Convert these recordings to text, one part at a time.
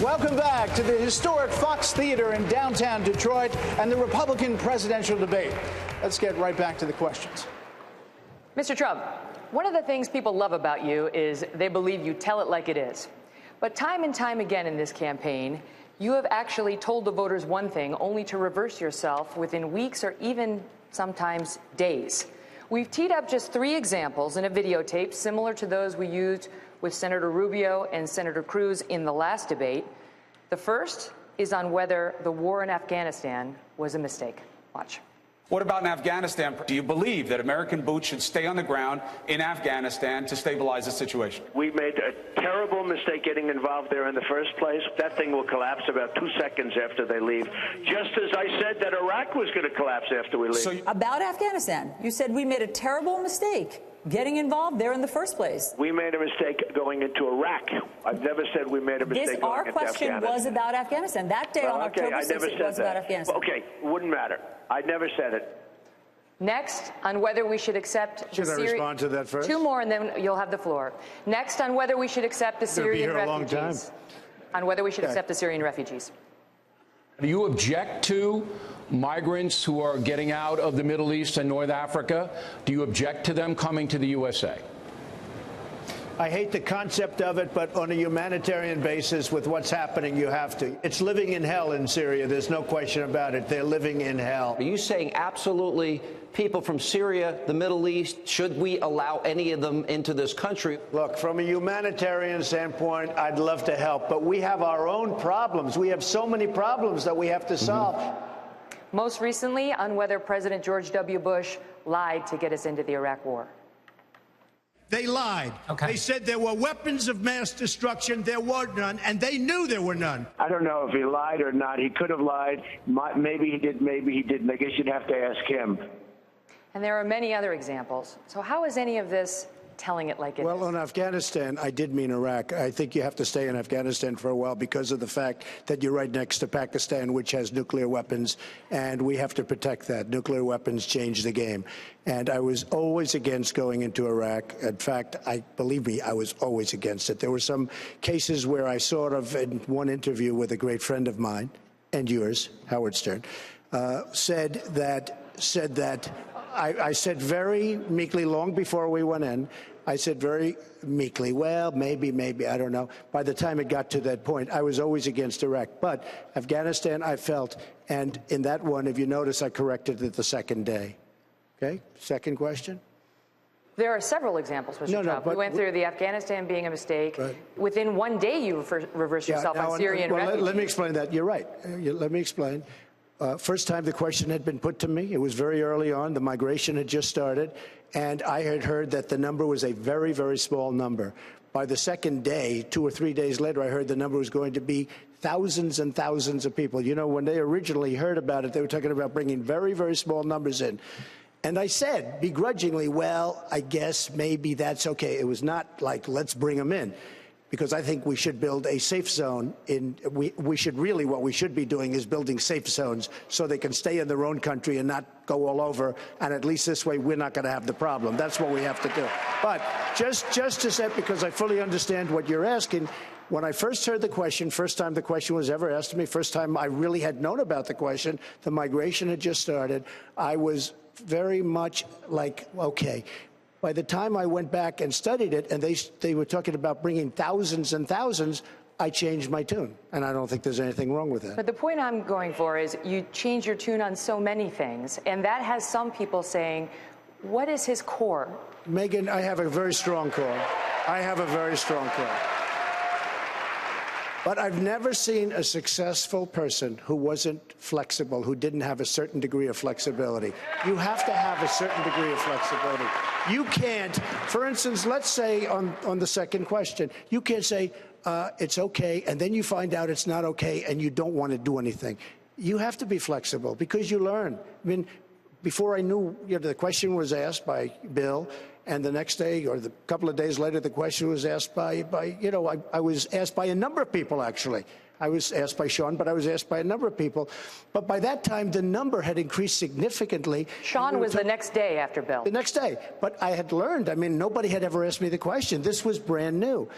Welcome back to the historic Fox Theater in downtown Detroit and the Republican presidential debate. Let's get right back to the questions. Mr. Trump, one of the things people love about you is they believe you tell it like it is. But time and time again in this campaign, you have actually told the voters one thing only to reverse yourself within weeks or even sometimes days. We've teed up just 3 examples in a videotape similar to those we used with Senator Rubio and Senator Cruz in the last debate. The first is on whether the war in Afghanistan was a mistake. Watch. What about in Afghanistan? Do you believe that American boots should stay on the ground in Afghanistan to stabilize the situation? We made a terrible mistake getting involved there in the first place. That thing will collapse about 2 seconds after they leave, just as I said that Iraq was going to collapse after we leave. About Afghanistan, you said we made a terrible mistake getting involved there in the first place. We made a mistake going into Iraq. I've never said we made a mistake going into Afghanistan. Our question was about Afghanistan. That day on October 6th, it was about Afghanistan. Okay, wouldn't matter. I never said it. Next, on whether we should accept Should I respond to that first? 2 more, and then you'll have the floor. Next, on whether we should accept the Syrian refugees. Be here a long time. On whether we should accept the Syrian refugees. Do you object to migrants who are getting out of the Middle East and North Africa? Do you object to them coming to the USA? I hate the concept of it, but on a humanitarian basis with what's happening, you have to. It's living in hell in Syria. There's no question about it. They're living in hell. Are you saying absolutely people from Syria, the Middle East, should we allow any of them into this country? Look, from a humanitarian standpoint, I'd love to help, but we have our own problems. We have so many problems that we have to solve. Most recently, on whether President George W. Bush lied to get us into the Iraq War. They lied. They said there were weapons of mass destruction. There were none, and they knew there were none. I don't know if he lied or not. He could have lied. Maybe he did, maybe he didn't. I guess you'd have to ask him. And there are many other examples. So how is any of this telling it like it is? Well, on Afghanistan, I did mean Iraq. I think you have to stay in Afghanistan for a while because of the fact that you're right next to Pakistan, which has nuclear weapons, and we have to protect that. Nuclear weapons change the game. And I was always against going into Iraq. In fact, believe me, I was always against it. There were some cases where I sort of, in one interview with a great friend of mine, and yours, Howard Stern, said that I said very meekly, long before we went in, I said very meekly, well, maybe, I don't know. By the time it got to that point, I was always against Iraq. But Afghanistan, I felt, and in that one, if you notice, I corrected it the second day. Okay? Second question? There are several examples, Mr. Trump. We went through the Afghanistan being a mistake. Right. Within 1 day, you reversed yourself on Syrian refugees. Let me explain that. You're right. Let me explain. First time the question had been put to me, it was very early on. The migration had just started, and I had heard that the number was a very, very small number. By the second day, 2 or 3 days later, I heard the number was going to be thousands and thousands of people. You know, when they originally heard about it, they were talking about bringing very, very small numbers in. And I said, begrudgingly, well, I guess maybe that's okay. It was not like, let's bring them in. Because I think we should build a safe zone. We should really, what we should be doing is building safe zones so they can stay in their own country and not go all over. And at least this way, we're not going to have the problem. That's what we have to do. But just to say, because I fully understand what you're asking, when I first heard the question, first time the question was ever asked to me, first time I really had known about the question, the migration had just started, I was very much like, okay. By the time I went back and studied it, and they were talking about bringing thousands and thousands, I changed my tune. And I don't think there's anything wrong with that. But the point I'm going for is you change your tune on so many things, and that has some people saying, what is his core? Megyn, I have a very strong core. I have a very strong core. But I've never seen a successful person who wasn't flexible, who didn't have a certain degree of flexibility. You have to have a certain degree of flexibility. You can't, for instance, let's say on the second question, you can't say it's okay, and then you find out it's not okay, and you don't want to do anything. You have to be flexible because you learn. I mean, before I knew, the question was asked by Bill, and the next day or the couple of days later, the question was asked by I was asked by a number of people, actually. I was asked by Sean, but I was asked by a number of people. But by that time, the number had increased significantly. Sean was the next day after Bill. The next day. But I had learned. I mean, nobody had ever asked me the question. This was brand new.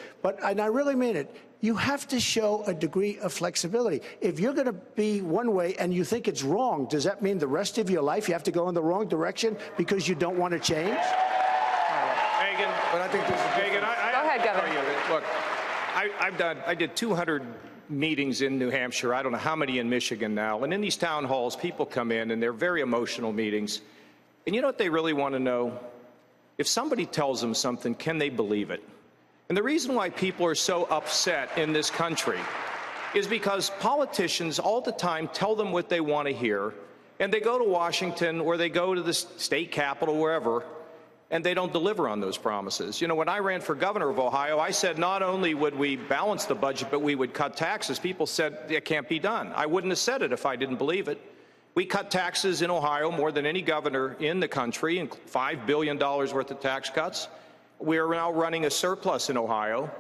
And I really mean it. You have to show a degree of flexibility. If you're going to be one way and you think it's wrong, does that mean the rest of your life you have to go in the wrong direction because you don't want to change? Megan, but I think there's a Megan, go ahead, Governor. Look, I did 200 meetings in New Hampshire. I don't know how many in Michigan now. And in these town halls, people come in and they're very emotional meetings. And you know what they really want to know? If somebody tells them something, can they believe it? And the reason why people are so upset in this country is because politicians all the time tell them what they want to hear, and they go to Washington or they go to the state capitol, wherever, and they don't deliver on those promises. You know, when I ran for governor of Ohio, I said not only would we balance the budget, but we would cut taxes. People said it can't be done. I wouldn't have said it if I didn't believe it. We cut taxes in Ohio more than any governor in the country, and $5 billion worth of tax cuts. We are now running a surplus in Ohio.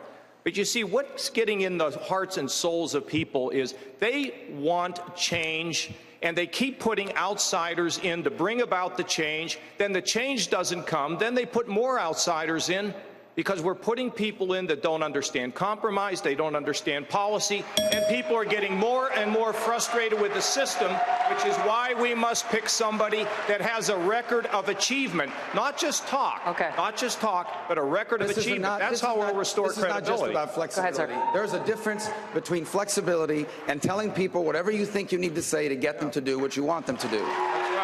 But you see, what's getting in the hearts and souls of people is they want change, and they keep putting outsiders in to bring about the change. Then the change doesn't come. Then they put more outsiders in because we're putting people in that don't understand compromise, they don't understand policy, and people are getting more and more frustrated with the system, which is why we must pick somebody that has a record of achievement, not just talk, not just talk, but a record of achievement. That's how we'll restore credibility. This is not just about flexibility. Go ahead, sir. There's a difference between flexibility and telling people whatever you think you need to say to get them to do what you want them to do.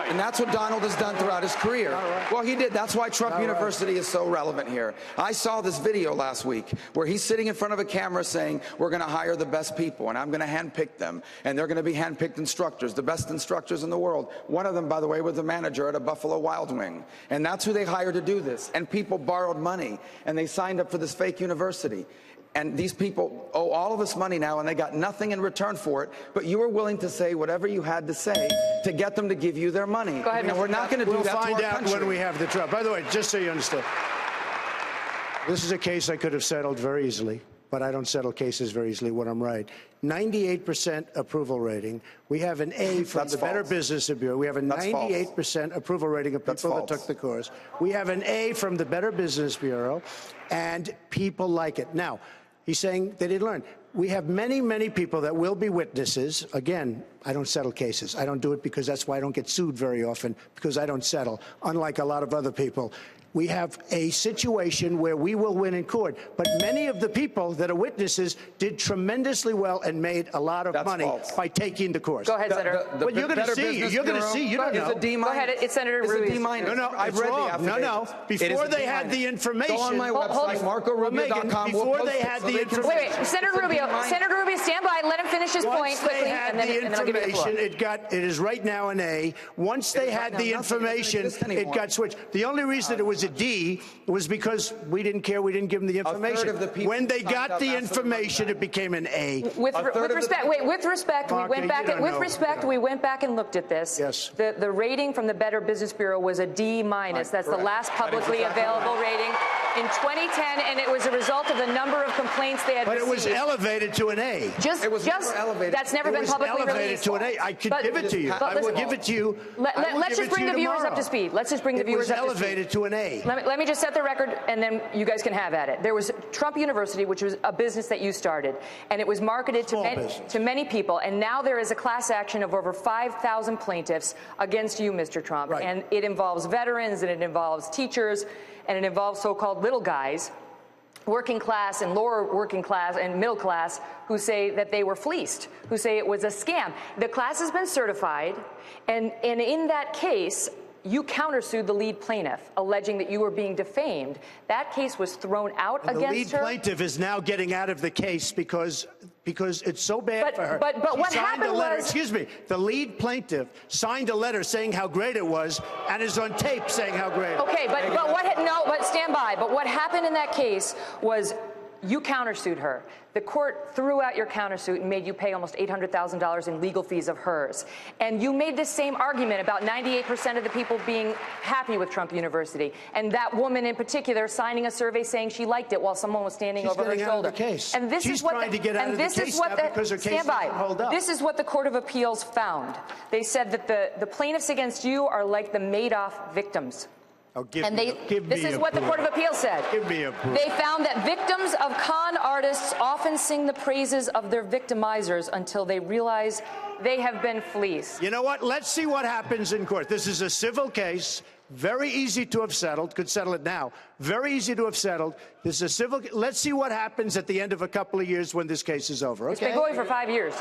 And that's what Donald has done throughout his career. Well, he did. That's why Trump University is so relevant here. I saw this video last week where he's sitting in front of a camera saying, we're going to hire the best people, and I'm going to handpick them, and they're going to be handpicked instructors, the best instructors in the world. One of them, by the way, was a manager at a Buffalo Wild Wing. And that's who they hired to do this. And people borrowed money, and they signed up for this fake university. And these people owe all of this money now, and they got nothing in return for it. But you were willing to say whatever you had to say to get them to give you their money. Go ahead, and we're not going to do that to our country. We'll find out when we have the trial. By the way, just so you understand, this is a case I could have settled very easily, but I don't settle cases very easily when I'm right. 98% approval rating. We have an A from the Better Business Bureau. We have a 98% approval rating of people that took the course. We have an A from the Better Business Bureau, and people like it. Now, he's saying they didn't learn. We have many, many people that will be witnesses. Again, I don't settle cases. I don't do it because that's why I don't get sued very often, because I don't settle, unlike a lot of other people. We have a situation where we will win in court. But many of the people that are witnesses did tremendously well and made a lot of money by taking the course. Go ahead, Senator. Well, you're going to see. You're going to see. You don't know. It's a D-. Go ahead. It's Senator Rubio. It's a D-. No, I've read the affidavit. No. Before they had the information. Go on my website, MarcoRubio.com. Before they had the information. Wait. Senator Rubio, stand by. Let him finish his point quickly, and then I'll give you the floor. It is right now an A. Once they had the information, it got switched. The only reason it was a D was because we didn't care. We didn't give them the information. When they got the information, it became an A. With respect, we went back and looked at this. Yes. The rating from the Better Business Bureau was a D-. That's the last publicly available rating in 2010, and it was a result of the number of complaints they had received. But it was elevated to an A. That's never been publicly elevated released. To an A. I could give it to you. I will give it to you. Let's just bring the viewers up to speed. Let's just bring the viewers up to speed. It was elevated to an A. Let me just set the record, and then you guys can have at it. There was Trump University, which was a business that you started, and it was marketed to many people, and now there is a class action of over 5,000 plaintiffs against you, Mr. Trump. Right. And it involves veterans, and it involves teachers, and it involves so-called little guys, working class and lower working class and middle class, who say that they were fleeced, who say it was a scam. The class has been certified, and in that case, you countersued the lead plaintiff, alleging that you were being defamed. That case was thrown out against her. The lead plaintiff is now getting out of the case because it's so bad for her. But what happened was... Excuse me. The lead plaintiff signed a letter saying how great it was and is on tape saying how great it was. Okay, but stand by. But what happened in that case was you countersued her. The court threw out your countersuit and made you pay almost $800,000 in legal fees of hers. And you made this same argument about 98% of the people being happy with Trump University. And that woman in particular signing a survey saying she liked it while someone was standing over her shoulder. And this is what trying to get out of the case now because her case doesn't hold up. This is what the Court of Appeals found. They said that the plaintiffs against you are like the Madoff victims. This is what the Court of Appeals said. Give me a break. They found that victims of con artists often sing the praises of their victimizers until they realize they have been fleeced. You know what? Let's see what happens in court. This is a civil case. Very easy to have settled. Could settle it now. Very easy to have settled. This is a civil. Let's see what happens at the end of a couple of years when this case is over. Okay? It's been going for 5 years.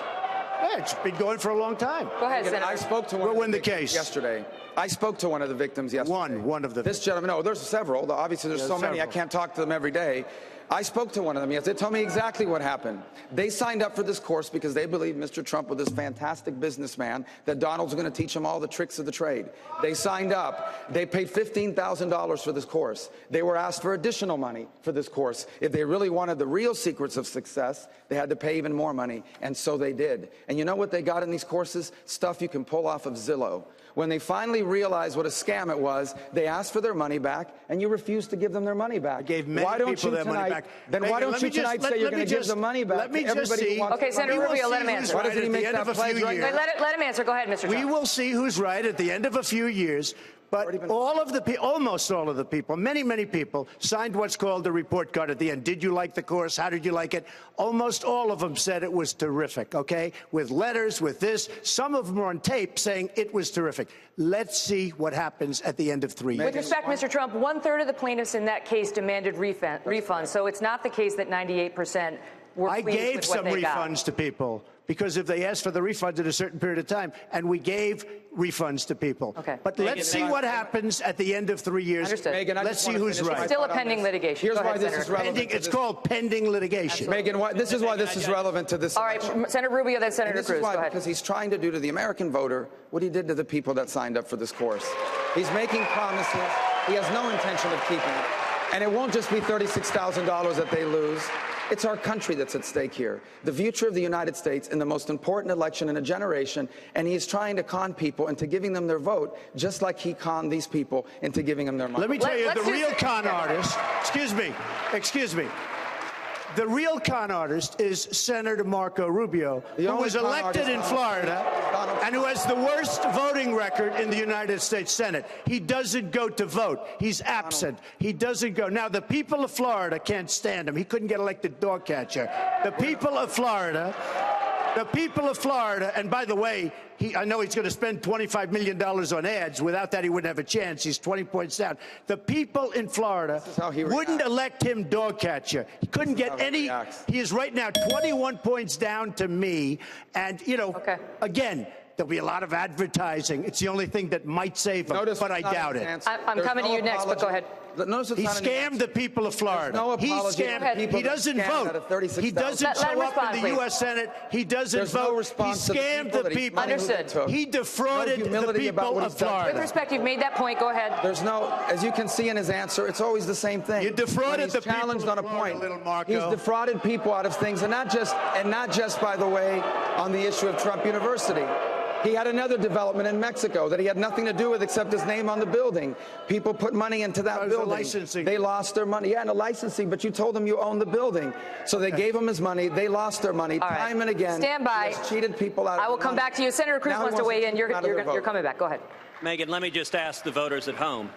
Yeah, it's been going for a long time. Go ahead, Senator. I spoke to one of the victims yesterday. I spoke to one of the victims yesterday. One of the. This gentleman. No, there's several. Obviously, there's so many. I can't talk to them every day. I spoke to one of them yesterday. They told me exactly what happened. They signed up for this course because they believe Mr. Trump was this fantastic businessman, that Donald's going to teach them all the tricks of the trade. They signed up. They paid $15,000 for this course. They were asked for additional money for this course. If they really wanted the real secrets of success, they had to pay even more money, and so they did. And you know what they got in these courses? Stuff you can pull off of Zillow. When they finally realized what a scam it was, they asked for their money back, and you refused to give them their money back. I gave many people their money back. Then why don't you tonight say you're going to give the money back? Let me just see. Okay, Senator Rubio, let him answer. Why doesn't he make that pledge right now? Let him answer. Go ahead, Mr. Trump. We will see who's right at the end of a few years. But almost all of the people, many people, signed what's called a report card at the end. Did you like the course? How did you like it? Almost all of them said it was terrific, okay? With letters, with this. Some of them are on tape saying it was terrific. Let's see what happens at the end of 3 years. With respect, Mr. Trump, 1/3 of the plaintiffs in that case demanded refunds. So it's not the case that 98% were pleased with what they got. I gave some refunds to people, because if they asked for the refund at a certain period of time, and we gave refunds to people. Okay. But let's see what happens at the end of 3 years. Understood. Megan, let's see who's right. Still a pending litigation. Here's Go ahead, why this is Senator. relevant. It's called pending litigation. Megan, this is why this is relevant to this. All right, Senator Rubio, then Senator Cruz. This is why, Go ahead. because he's trying to do to the American voter what he did to the people that signed up for this course. He's making promises he has no intention of keeping. And it won't just be $36,000 that they lose. It's our country that's at stake here, the future of the United States in the most important election in a generation, and he's trying to con people into giving them their vote, just like he conned these people into giving them their money. Let me tell you, the real con artist, excuse me, the real con artist is Senator Marco Rubio, who was elected in Florida and who has the worst voting record in the United States Senate. He doesn't go to vote. He's absent. He doesn't go. Now, the people of Florida can't stand him. He couldn't get elected dog catcher. The people of Florida, and by the way, I know he's going to spend $25 million on ads. Without that, he wouldn't have a chance. He's 20 points down. The people in Florida wouldn't elect him dog catcher. He couldn't get any. He is right now 21 points down to me. And, again, there'll be a lot of advertising. It's the only thing that might save him, but I doubt it. I'm coming to you next, but go ahead. He scammed the people of Florida. He scammed. He doesn't vote. He doesn't show up in the U.S. Senate. He doesn't vote. He scammed the people. Understood. He defrauded the people of Florida. With respect, you've made that point. Go ahead. There's no, as you can see in his answer, it's always the same thing. You defrauded the people. Challenged on a point. He's defrauded people out of things, and not just, by the way, on the issue of Trump University. He had another development in Mexico that he had nothing to do with except his name on the building. People put money into that building. Licensing. They lost their money. Yeah, and the licensing, but you told them you own the building. So they gave him his money. They lost their money time and again. Stand by. He has cheated people out of I will come back to you. Senator Cruz wants to weigh in. You're coming back. Go ahead. Megan, let me just ask the voters at home,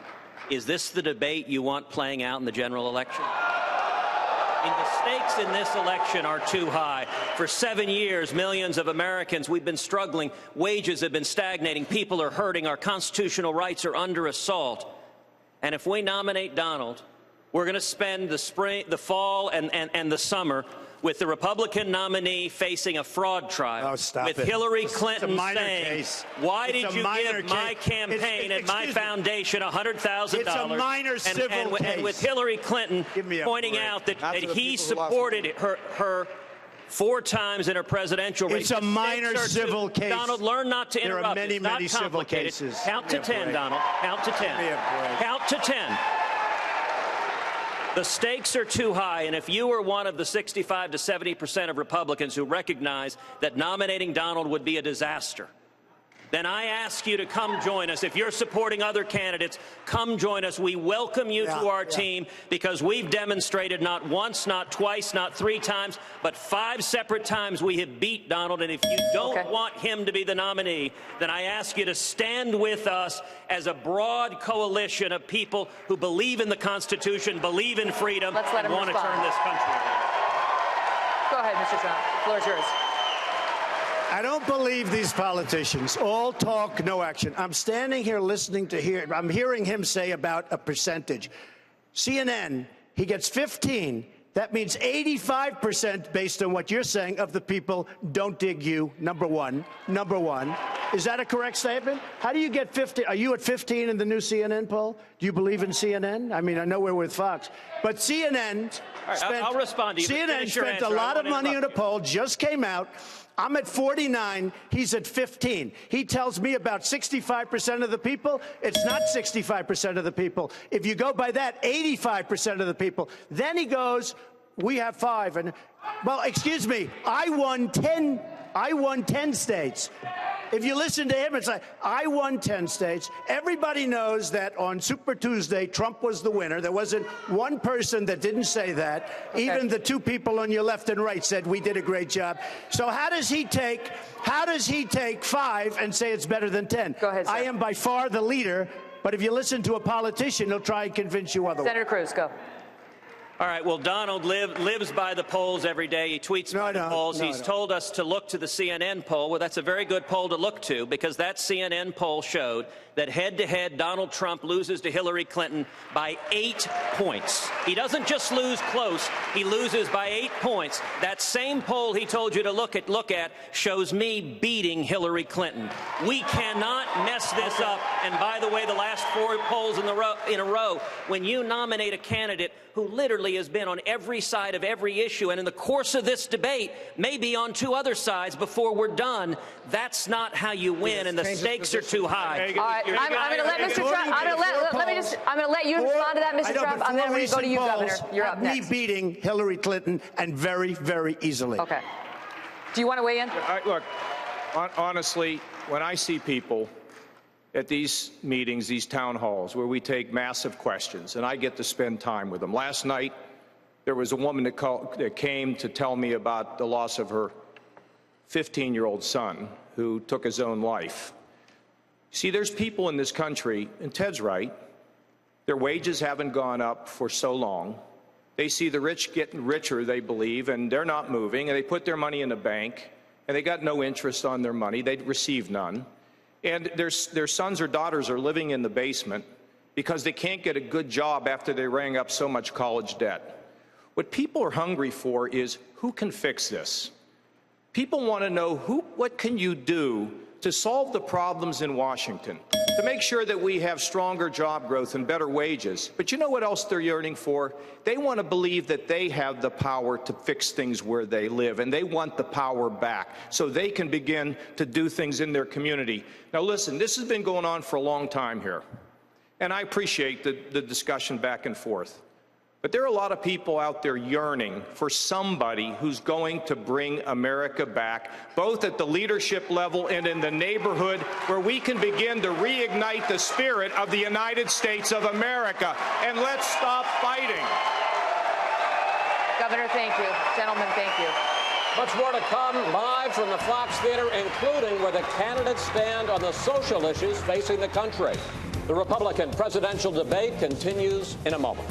is this the debate you want playing out in the general election? The stakes in this election are too high. For 7 years, millions of Americans, we've been struggling. Wages have been stagnating. People are hurting. Our constitutional rights are under assault. And if we nominate Donald, we're going to spend the spring, the fall, and the summer with the Republican nominee facing a fraud trial, with Hillary Clinton saying, why did you give my campaign and my foundation $100,000? It's a minor civil case. And with Hillary Clinton pointing out that he supported her 4 times in her presidential race. It's a minor civil case. Donald, learn not to interrupt. There are many civil cases. Count to 10, Donald. Count to 10. Count to 10. The stakes are too high, and if you were one of the 65 to 70% of Republicans who recognize that nominating Donald would be a disaster, then I ask you to come join us. If you're supporting other candidates, come join us. We welcome you to our team because we've demonstrated not once, not twice, not 3 times, but 5 separate times we have beat Donald. And if you don't want him to be the nominee, then I ask you to stand with us as a broad coalition of people who believe in the Constitution, believe in freedom, and want to turn this country around. Go ahead, Mr. Trump. The floor is yours. I don't believe these politicians. All talk, no action. I'm standing here listening to I'm hearing him say about a percentage. CNN, he gets 15. That means 85%, based on what you're saying, of the people don't dig you, number one. Number one. Is that a correct statement? How do you get 50? Are you at 15 in the new CNN poll? Do you believe in CNN? I mean, I know we're with Fox. But CNN spent, I'll respond to you. CNN spent a lot of money on a poll, just came out. I'm at 49. He's at 15. He tells me about 65% of the people. It's not 65% of the people. If you go by that, 85% of the people. Then he goes, we have 5. And, well, excuse me, I won 10 states. If you listen to him, it's like, I won 10 states. Everybody knows that on Super Tuesday, Trump was the winner. There wasn't one person that didn't say that. Okay. Even the 2 people on your left and right said we did a great job. So how does he take 5 and say it's better than 10? Go ahead, sir. I am by far the leader, but if you listen to a politician, he'll try and convince you otherwise. Senator Cruz, go. All right, well, Donald lives by the polls every day. He tweets by the polls. He's told us to look to the CNN poll. Well, that's a very good poll to look to because that CNN poll showed that head-to-head Donald Trump loses to Hillary Clinton by 8 points. He doesn't just lose close. He loses by 8 points. That same poll he told you to look at shows me beating Hillary Clinton. We cannot mess this up. And by the way, the last 4 polls in a row, when you nominate a candidate who literally has been on every side of every issue, and in the course of this debate, maybe on 2 other sides before we're done, that's not how you win, and the stakes are too high. All right, I'm going to let Mr. Trump. I'm going to let you respond to that, Mr. Trump. I'm then going to go to you, Governor. You're up next. Me beating Hillary Clinton, and very, very easily. Okay. Do you want to weigh in? Look, honestly, when I see people at these meetings, these town halls, where we take massive questions, and I get to spend time with them. Last night, there was a woman that came to tell me about the loss of her 15-year-old son who took his own life. See, there's people in this country, and Ted's right, their wages haven't gone up for so long. They see the rich getting richer, they believe, and they're not moving, and they put their money in the bank, and they got no interest on their money. They receive none. And their sons or daughters are living in the basement because they can't get a good job after they rang up so much college debt. What people are hungry for is who can fix this? People want to know what can you do to solve the problems in Washington, to make sure that we have stronger job growth and better wages. But you know what else they're yearning for? They want to believe that they have the power to fix things where they live, and they want the power back so they can begin to do things in their community. Now, listen, this has been going on for a long time here, and I appreciate the discussion back and forth. But there are a lot of people out there yearning for somebody who's going to bring America back, both at the leadership level and in the neighborhood, where we can begin to reignite the spirit of the United States of America. And let's stop fighting. Governor, thank you. Gentlemen, thank you. Much more to come live from the Fox Theater, including where the candidates stand on the social issues facing the country. The Republican presidential debate continues in a moment.